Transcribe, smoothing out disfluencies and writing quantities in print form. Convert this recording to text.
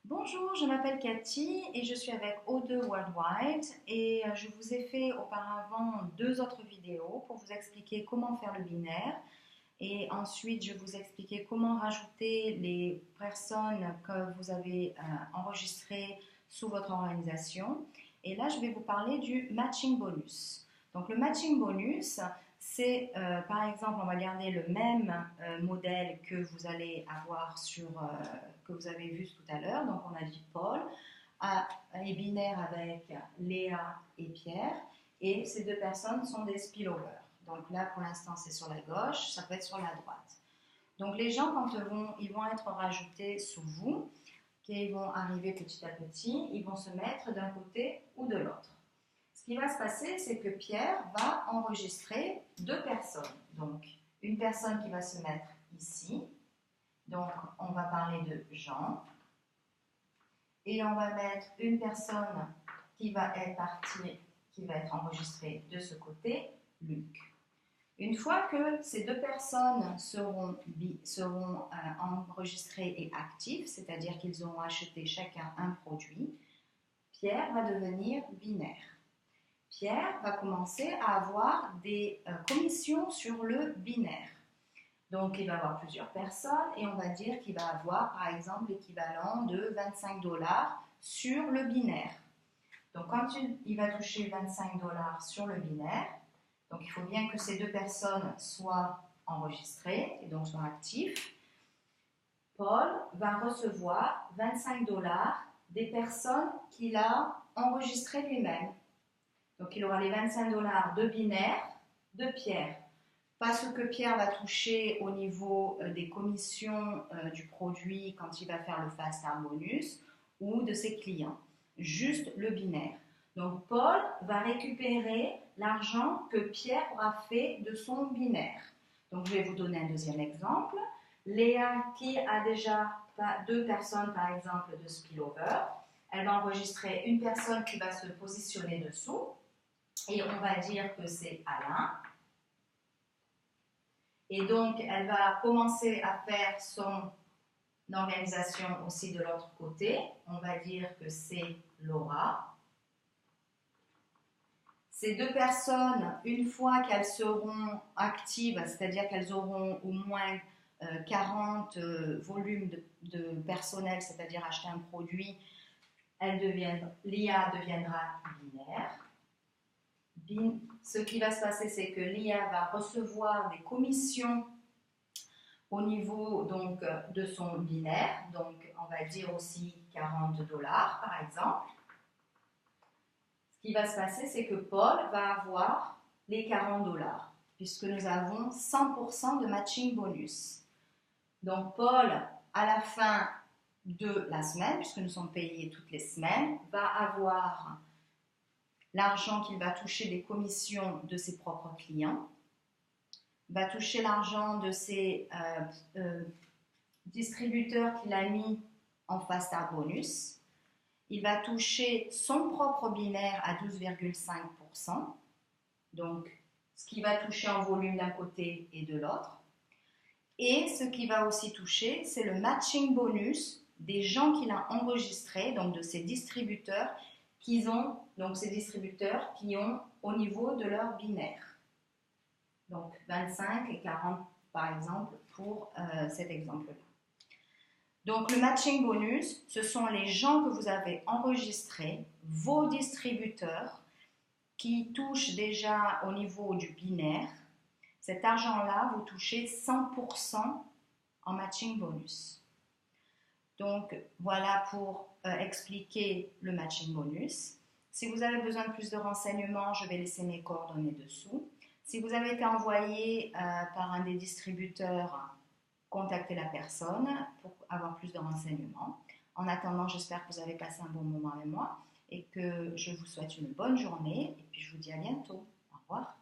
Bonjour, je m'appelle Cathy et je suis avec O2 Worldwide et je vous ai fait auparavant deux autres vidéos pour vous expliquer comment faire le binaire et ensuite je vous expliquer comment rajouter les personnes que vous avez enregistrées sous votre organisation. Et là, je vais vous parler du matching bonus. Donc le matching bonus, c'est par exemple, on va garder le même modèle que vous allez avoir que vous avez vu tout à l'heure. Donc on a dit Paul est binaire avec Léa et Pierre et ces deux personnes sont des spillovers. Donc là pour l'instant c'est sur la gauche, ça peut être sur la droite. Donc les gens quand ils vont être rajoutés sous vous, qui vont arriver petit à petit, ils vont se mettre d'un côté ou de l'autre. Ce qui va se passer, c'est que Pierre va enregistrer deux personnes. Donc, une personne qui va se mettre ici. Donc, on va parler de Jean. Et on va mettre une personne qui va être partie, qui va être enregistrée de ce côté, Luc. Une fois que ces deux personnes seront enregistrées et actives, c'est-à-dire qu'ils auront acheté chacun un produit, Pierre va devenir binaire. Pierre va commencer à avoir des commissions sur le binaire. Donc, il va avoir plusieurs personnes et on va dire qu'il va avoir, par exemple, l'équivalent de 25 $ sur le binaire. Donc, quand il va toucher 25 $ sur le binaire, donc il faut bien que ces deux personnes soient enregistrées et donc soient actives. Paul va recevoir 25 $ des personnes qu'il a enregistrées lui-même. Donc, il aura les 25 $ de binaire de Pierre. Pas ce que Pierre va toucher au niveau des commissions du produit quand il va faire le Fast Start Bonus ou de ses clients. Juste le binaire. Donc, Paul va récupérer l'argent que Pierre aura fait de son binaire. Donc, je vais vous donner un deuxième exemple. Léa, qui a déjà deux personnes, par exemple, de spillover, elle va enregistrer une personne qui va se positionner dessous. Et on va dire que c'est Alain. Et donc, elle va commencer à faire son organisation aussi de l'autre côté. On va dire que c'est Laura. Ces deux personnes, une fois qu'elles seront actives, c'est-à-dire qu'elles auront au moins 40 volumes de personnel, c'est-à-dire acheter un produit, l'IA deviendra binaire. Ce qui va se passer, c'est que l'IA va recevoir des commissions au niveau donc, de son binaire, donc on va dire aussi 40 $ par exemple. Ce qui va se passer, c'est que Paul va avoir les 40 $, puisque nous avons 100% de matching bonus. Donc Paul, à la fin de la semaine, puisque nous sommes payés toutes les semaines, va avoir l'argent qu'il va toucher des commissions de ses propres clients, va toucher l'argent de ses distributeurs qu'il a mis en Fast Start Bonus, il va toucher son propre binaire à 12,5%, donc ce qui va toucher en volume d'un côté et de l'autre, et ce qui va aussi toucher, c'est le matching bonus des gens qu'il a enregistrés, donc de ses distributeurs, donc ces distributeurs qui ont au niveau de leur binaire. Donc 25 et 40 par exemple pour cet exemple-là. Donc le matching bonus, ce sont les gens que vous avez enregistrés, vos distributeurs qui touchent déjà au niveau du binaire. Cet argent-là, vous touchez 100% en matching bonus. Donc, voilà pour expliquer le matching bonus. Si vous avez besoin de plus de renseignements, je vais laisser mes coordonnées dessous. Si vous avez été envoyé par un des distributeurs, contactez la personne pour avoir plus de renseignements. En attendant, j'espère que vous avez passé un bon moment avec moi et que je vous souhaite une bonne journée et puis je vous dis à bientôt. Au revoir.